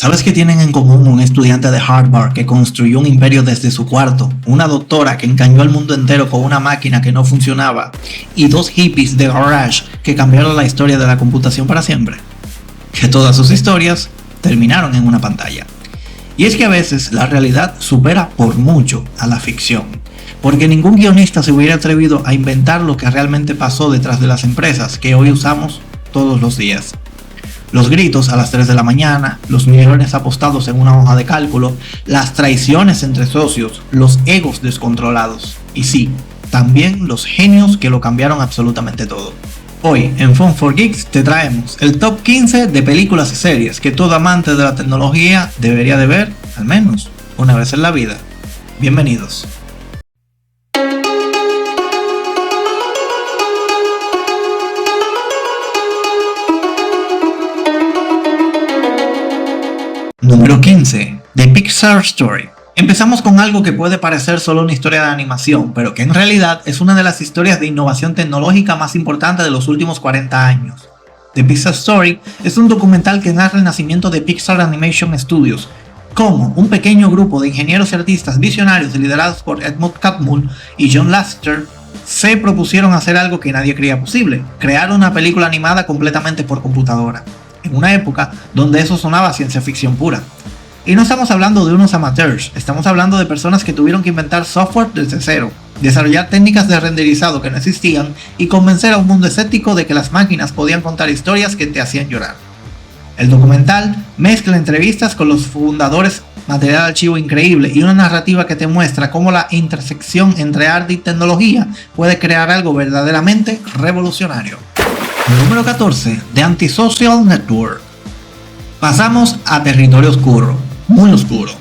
¿Sabes qué tienen en común un estudiante de Harvard que construyó un imperio desde su cuarto, una doctora que engañó al mundo entero con una máquina que no funcionaba y dos hippies de garage que cambiaron la historia de la computación para siempre? Que todas sus historias terminaron en una pantalla. Y es que a veces la realidad supera por mucho a la ficción, porque ningún guionista se hubiera atrevido a inventar lo que realmente pasó detrás de las empresas que hoy usamos todos los días. Los gritos a las 3 de la mañana, los millones apostados en una hoja de cálculo, las traiciones entre socios, los egos descontrolados. Y sí, también los genios que lo cambiaron absolutamente todo. Hoy en Fun for Geeks te traemos el top 15 de películas y series que todo amante de la tecnología debería de ver al menos una vez en la vida. Bienvenidos. Número 15. The Pixar Story. Empezamos con algo que puede parecer solo una historia de animación, pero que en realidad es una de las historias de innovación tecnológica más importantes de los últimos 40 años. The Pixar Story es un documental que narra el nacimiento de Pixar Animation Studios, cómo un pequeño grupo de ingenieros y artistas visionarios liderados por Edmund Catmull y John Lasseter se propusieron hacer algo que nadie creía posible: crear una película animada completamente por computadora, en una época donde eso sonaba a ciencia ficción pura. Y no estamos hablando de unos amateurs, estamos hablando de personas que tuvieron que inventar software desde cero, desarrollar técnicas de renderizado que no existían y convencer a un mundo escéptico de que las máquinas podían contar historias que te hacían llorar. El documental mezcla entrevistas con los fundadores, material de archivo increíble y una narrativa que te muestra cómo la intersección entre arte y tecnología puede crear algo verdaderamente revolucionario. Número 14. The Antisocial Network. Pasamos a territorio oscuro, muy oscuro.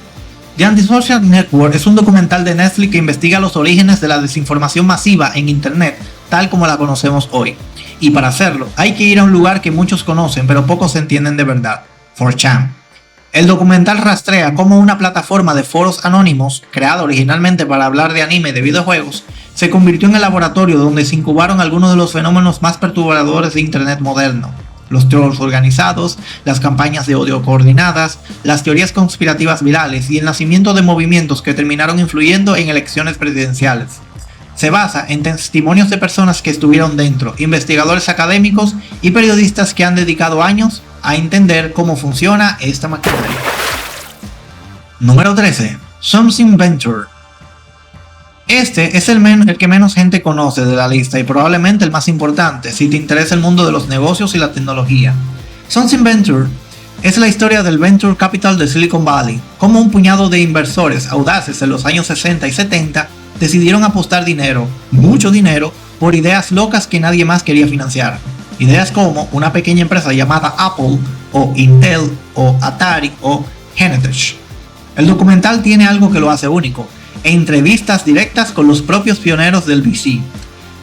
The Antisocial Network es un documental de Netflix que investiga los orígenes de la desinformación masiva en Internet, tal como la conocemos hoy. Y para hacerlo, hay que ir a un lugar que muchos conocen, pero pocos entienden de verdad: 4chan. El documental rastrea cómo una plataforma de foros anónimos, creada originalmente para hablar de anime y de videojuegos, se convirtió en el laboratorio donde se incubaron algunos de los fenómenos más perturbadores de Internet moderno: los trolls organizados, las campañas de odio coordinadas, las teorías conspirativas virales y el nacimiento de movimientos que terminaron influyendo en elecciones presidenciales. Se basa en testimonios de personas que estuvieron dentro, investigadores académicos y periodistas que han dedicado años a entender cómo funciona esta maquinaria. Número 13. Something Venture. Este es el que menos gente conoce de la lista y probablemente el más importante si te interesa el mundo de los negocios y la tecnología. Something Venture es la historia del Venture Capital de Silicon Valley, como un puñado de inversores audaces en los años 60 y 70 decidieron apostar dinero, mucho dinero, por ideas locas que nadie más quería financiar. Ideas como una pequeña empresa llamada Apple, o Intel, o Atari, o Genentech. El documental tiene algo que lo hace único: entrevistas directas con los propios pioneros del VC.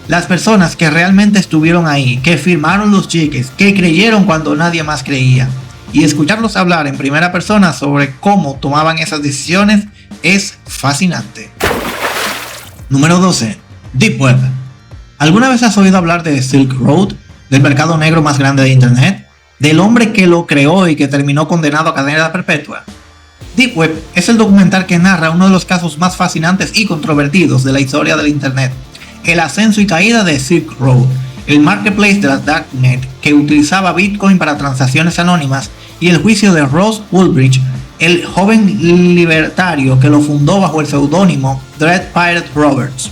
Las personas que realmente estuvieron ahí, que firmaron los cheques, que creyeron cuando nadie más creía. Y escucharlos hablar en primera persona sobre cómo tomaban esas decisiones es fascinante. Número 12. Deep Web. ¿Alguna vez has oído hablar de Silk Road, del mercado negro más grande de Internet? ¿Del hombre que lo creó y que terminó condenado a cadena perpetua? Deep Web es el documental que narra uno de los casos más fascinantes y controvertidos de la historia del Internet: el ascenso y caída de Silk Road, el marketplace de la Darknet que utilizaba Bitcoin para transacciones anónimas, y el juicio de Ross Ulbricht, el joven libertario que lo fundó bajo el seudónimo Dread Pirate Roberts.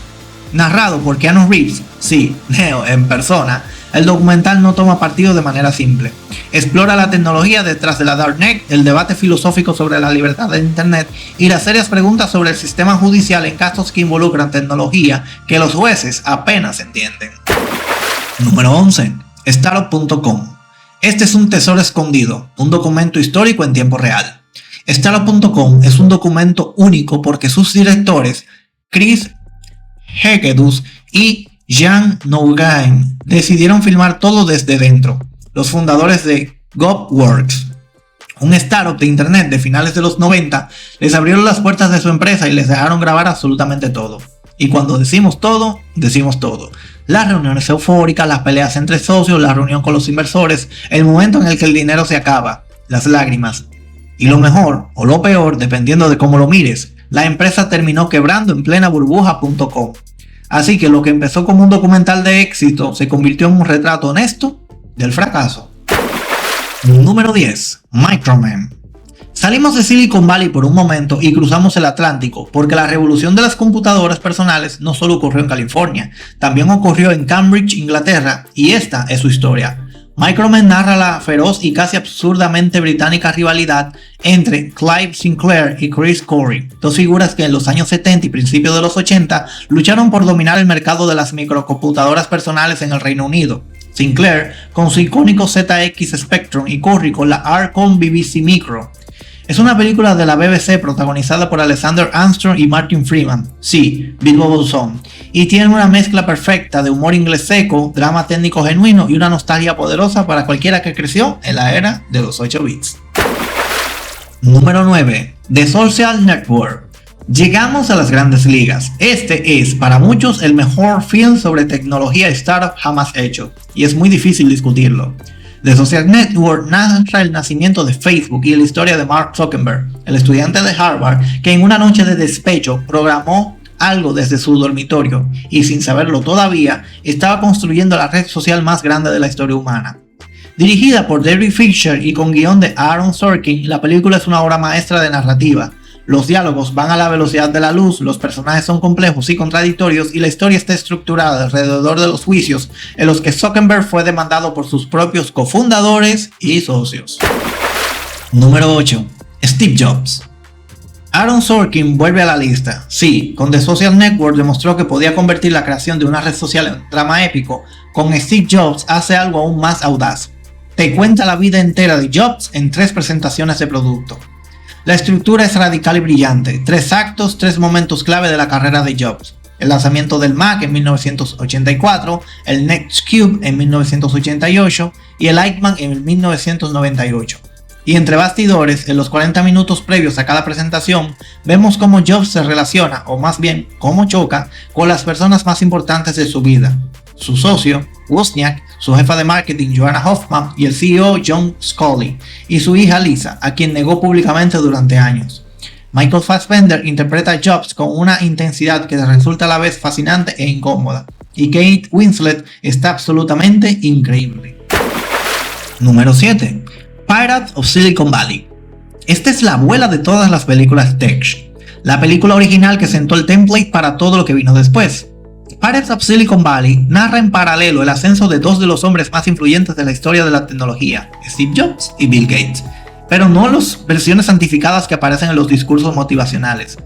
Narrado por Keanu Reeves, sí, Neo en persona, el documental no toma partido de manera simple. Explora la tecnología detrás de la Darknet, el debate filosófico sobre la libertad de Internet y las serias preguntas sobre el sistema judicial en casos que involucran tecnología que los jueces apenas entienden. Número 11. Startup.com. Este es un tesoro escondido, un documento histórico en tiempo real. Startup.com es un documento único porque sus directores, Chris Hegedus y Jan Nougain, decidieron filmar todo desde dentro. Los fundadores de GovWorks, un startup de internet de finales de los 90, les abrieron las puertas de su empresa y les dejaron grabar absolutamente todo. Y cuando decimos todo, decimos todo. Las reuniones eufóricas, las peleas entre socios, la reunión con los inversores, el momento en el que el dinero se acaba, las lágrimas. Y lo mejor, o lo peor, dependiendo de cómo lo mires, la empresa terminó quebrando en plena burbuja.com. Así que lo que empezó como un documental de éxito se convirtió en un retrato honesto del fracaso. Número 10. Microman. Salimos de Silicon Valley por un momento y cruzamos el Atlántico, porque la revolución de las computadoras personales no solo ocurrió en California, también ocurrió en Cambridge, Inglaterra, y esta es su historia. Microman narra la feroz y casi absurdamente británica rivalidad entre Clive Sinclair y Chris Corey, dos figuras que en los años 70 y principios de los 80 lucharon por dominar el mercado de las microcomputadoras personales en el Reino Unido. Sinclair con su icónico ZX Spectrum y Corey con la Archon BBC Micro. Es una película de la BBC protagonizada por Alexander Armstrong y Martin Freeman, sí, Bilbo Bolsón, y tiene una mezcla perfecta de humor inglés seco, drama técnico genuino y una nostalgia poderosa para cualquiera que creció en la era de los 8 bits. Número 9. The Social Network. Llegamos a las grandes ligas. Este es, para muchos, el mejor film sobre tecnología startup jamás hecho, y es muy difícil discutirlo. The Social Network narra el nacimiento de Facebook y la historia de Mark Zuckerberg, el estudiante de Harvard que en una noche de despecho programó algo desde su dormitorio y sin saberlo todavía estaba construyendo la red social más grande de la historia humana. Dirigida por David Fincher y con guión de Aaron Sorkin, la película es una obra maestra de narrativa. Los diálogos van a la velocidad de la luz, los personajes son complejos y contradictorios y la historia está estructurada alrededor de los juicios en los que Zuckerberg fue demandado por sus propios cofundadores y socios. Número 8. Steve Jobs. Aaron Sorkin vuelve a la lista. Sí, con The Social Network demostró que podía convertir la creación de una red social en un drama épico. Con Steve Jobs hace algo aún más audaz. Te cuenta la vida entera de Jobs en 3 presentaciones de producto. La estructura es radical y brillante, 3 actos, 3 momentos clave de la carrera de Jobs. El lanzamiento del Mac en 1984, el Nextcube en 1988 y el iMac en 1998. Y entre bastidores, en los 40 minutos previos a cada presentación, vemos cómo Jobs se relaciona, o más bien, cómo choca, con las personas más importantes de su vida. Su socio, Wozniak, su jefa de marketing Joanna Hoffman y el CEO John Sculley, y su hija Lisa, a quien negó públicamente durante años. Michael Fassbender interpreta a Jobs con una intensidad que resulta a la vez fascinante e incómoda, y Kate Winslet está absolutamente increíble. Número 7. Pirates of Silicon Valley. Esta es la abuela de todas las películas tech, la película original que sentó el template para todo lo que vino después. Pirates of Silicon Valley narra en paralelo el ascenso de 2 de los hombres más influyentes de la historia de la tecnología, Steve Jobs y Bill Gates, pero no las versiones santificadas que aparecen en los discursos motivacionales.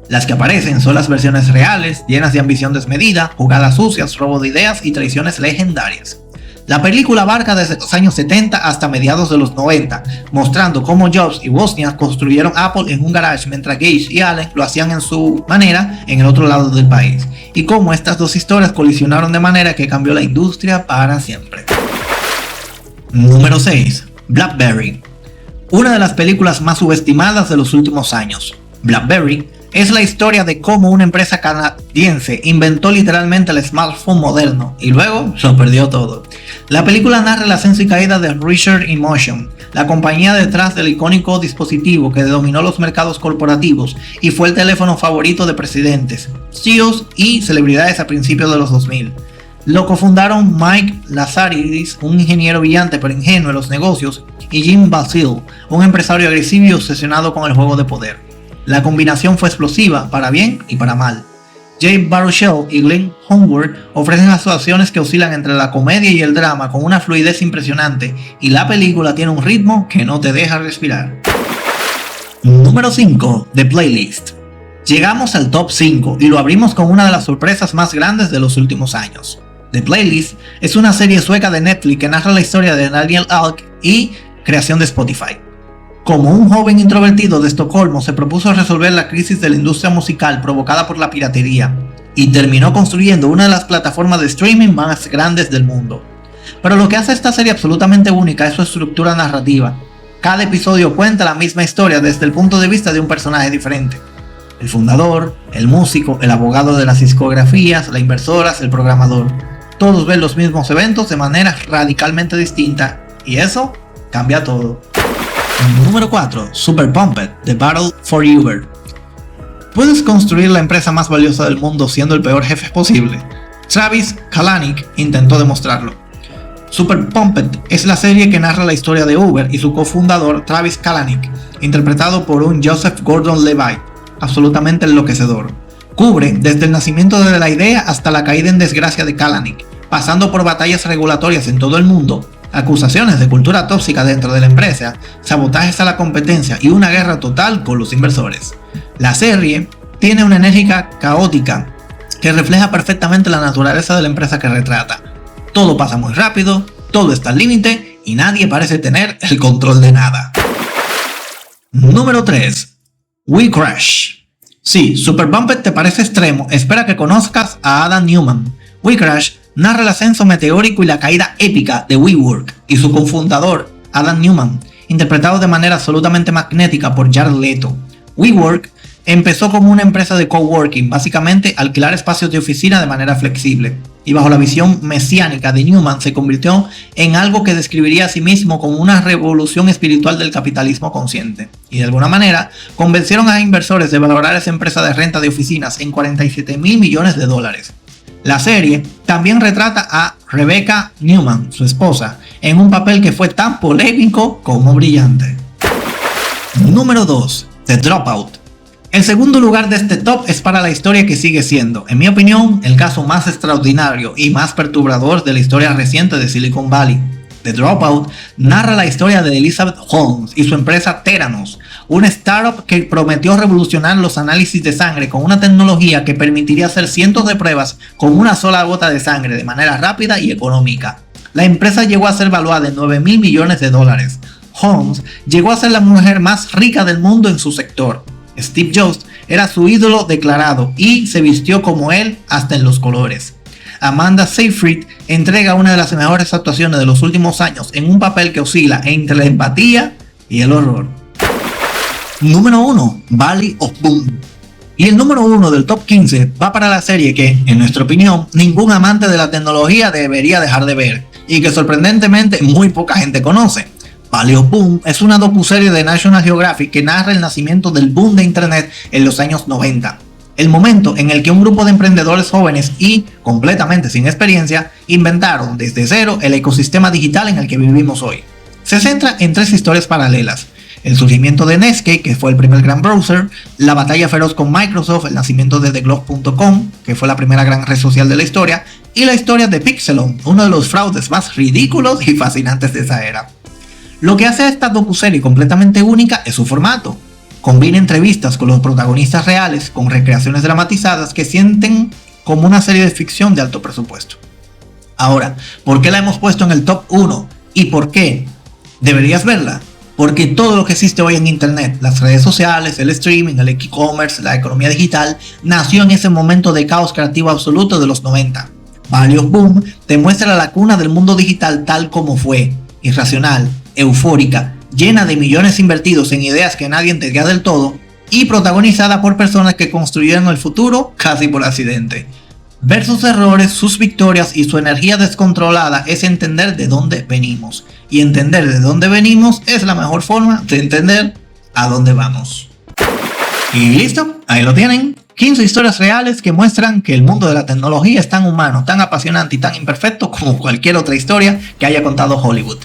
Las que aparecen son las versiones reales, llenas de ambición desmedida, jugadas sucias, robo de ideas y traiciones legendarias. La película abarca desde los años 70 hasta mediados de los 90, mostrando cómo Jobs y Wozniak construyeron Apple en un garage mientras Gates y Allen lo hacían en su manera en el otro lado del país, y cómo estas dos historias colisionaron de manera que cambió la industria para siempre. Número 6. BlackBerry. Una de las películas más subestimadas de los últimos años. BlackBerry es la historia de cómo una empresa canadiense inventó literalmente el smartphone moderno y luego lo perdió todo. La película narra el ascenso y caída de Richard Emotion, la compañía detrás del icónico dispositivo que dominó los mercados corporativos y fue el teléfono favorito de presidentes, CEOs y celebridades a principios de los 2000. Lo cofundaron Mike Lazaridis, un ingeniero brillante pero ingenuo en los negocios, y Jim Basile, un empresario agresivo y obsesionado con el juego de poder. La combinación fue explosiva, para bien y para mal. Jay Baruchel y Glenn Homeworth ofrecen actuaciones que oscilan entre la comedia y el drama con una fluidez impresionante, y la película tiene un ritmo que no te deja respirar. Número 5. The Playlist. Llegamos al top 5 y lo abrimos con una de las sorpresas más grandes de los últimos años. The Playlist es una serie sueca de Netflix que narra la historia de Daniel Ek y creación de Spotify. Como un joven introvertido de Estocolmo se propuso resolver la crisis de la industria musical provocada por la piratería y terminó construyendo una de las plataformas de streaming más grandes del mundo. Pero lo que hace esta serie absolutamente única es su estructura narrativa. Cada episodio cuenta la misma historia desde el punto de vista de un personaje diferente. El fundador, el músico, el abogado de las discografías, las inversoras, el programador. Todos ven los mismos eventos de manera radicalmente distinta y eso cambia todo. Número 4. Super Pumped, The Battle for Uber. ¿Puedes construir la empresa más valiosa del mundo siendo el peor jefe posible? Travis Kalanick intentó demostrarlo. Super Pumped es la serie que narra la historia de Uber y su cofundador Travis Kalanick, interpretado por un Joseph Gordon-Levitt, absolutamente enloquecedor. Cubre desde el nacimiento de la idea hasta la caída en desgracia de Kalanick, pasando por batallas regulatorias en todo el mundo, acusaciones de cultura tóxica dentro de la empresa, sabotajes a la competencia y una guerra total con los inversores. La serie tiene una enérgica caótica que refleja perfectamente la naturaleza de la empresa que retrata. Todo pasa muy rápido, todo está al límite y nadie parece tener el control de nada. Número 3. We Crash. Si Super Pumped te parece extremo, espera que conozcas a Adam Newman. We Crash narra el ascenso meteórico y la caída épica de WeWork y su cofundador, Adam Newman, interpretado de manera absolutamente magnética por Jared Leto. WeWork empezó como una empresa de coworking, básicamente alquilar espacios de oficina de manera flexible, y bajo la visión mesiánica de Newman se convirtió en algo que describiría a sí mismo como una revolución espiritual del capitalismo consciente, y de alguna manera convencieron a inversores de valorar esa empresa de renta de oficinas en $47 mil millones. La serie también retrata a Rebecca Newman, su esposa, en un papel que fue tan polémico como brillante. Número 2. The Dropout. El segundo lugar de este top es para la historia que sigue siendo, en mi opinión, el caso más extraordinario y más perturbador de la historia reciente de Silicon Valley. The Dropout narra la historia de Elizabeth Holmes y su empresa Theranos, una startup que prometió revolucionar los análisis de sangre con una tecnología que permitiría hacer cientos de pruebas con una sola gota de sangre de manera rápida y económica. La empresa llegó a ser valuada en $9 mil millones. Holmes llegó a ser la mujer más rica del mundo en su sector. Steve Jobs era su ídolo declarado y se vistió como él hasta en los colores. Amanda Seyfried entrega una de las mejores actuaciones de los últimos años en un papel que oscila entre la empatía y el horror. Número 1. Valley of Boom. Y el número 1 del top 15 va para la serie que, en nuestra opinión, ningún amante de la tecnología debería dejar de ver y que sorprendentemente muy poca gente conoce. Valley of Boom es una docuserie de National Geographic que narra el nacimiento del boom de internet en los años 90. El momento en el que un grupo de emprendedores jóvenes y completamente sin experiencia inventaron desde cero el ecosistema digital en el que vivimos hoy. Se centra en 3 historias paralelas: el surgimiento de Netscape, que fue el primer gran browser, la batalla feroz con Microsoft, el nacimiento de TheGlove.com, que fue la primera gran red social de la historia, y la historia de Pixelon, uno de los fraudes más ridículos y fascinantes de esa era. Lo que hace a esta docuserie completamente única es su formato. Combina entrevistas con los protagonistas reales con recreaciones dramatizadas que sienten como una serie de ficción de alto presupuesto. Ahora, ¿por qué la hemos puesto en el top 1? ¿Y por qué deberías verla? Porque todo lo que existe hoy en internet, las redes sociales, el streaming, el e-commerce, la economía digital, nació en ese momento de caos creativo absoluto de los 90. Valley of Boom te muestra la cuna del mundo digital tal como fue, irracional, eufórica, llena de millones invertidos en ideas que nadie entendía del todo y protagonizada por personas que construyeron el futuro casi por accidente. Ver sus errores, sus victorias y su energía descontrolada es entender de dónde venimos. Y entender de dónde venimos es la mejor forma de entender a dónde vamos. Y listo, ahí lo tienen. 15 historias reales que muestran que el mundo de la tecnología es tan humano, tan apasionante y tan imperfecto como cualquier otra historia que haya contado Hollywood.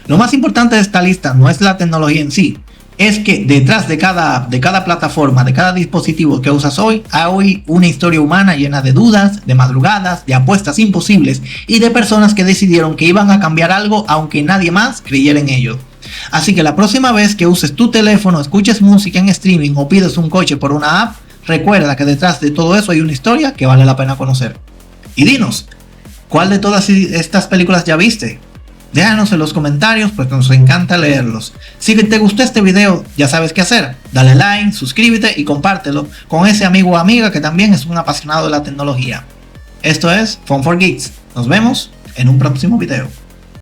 Lo más importante de esta lista no es la tecnología en sí, es que detrás de cada app, de cada plataforma, de cada dispositivo que usas hoy, hay una historia humana llena de dudas, de madrugadas, de apuestas imposibles y de personas que decidieron que iban a cambiar algo aunque nadie más creyera en ello. Así que la próxima vez que uses tu teléfono, escuches música en streaming o pides un coche por una app, recuerda que detrás de todo eso hay una historia que vale la pena conocer. Y dinos, ¿cuál de todas estas películas ya viste? Déjanos en los comentarios porque nos encanta leerlos. Si te gustó este video, ya sabes qué hacer. Dale like, suscríbete y compártelo con ese amigo o amiga que también es un apasionado de la tecnología. Esto es Fun for Geeks. Nos vemos en un próximo video.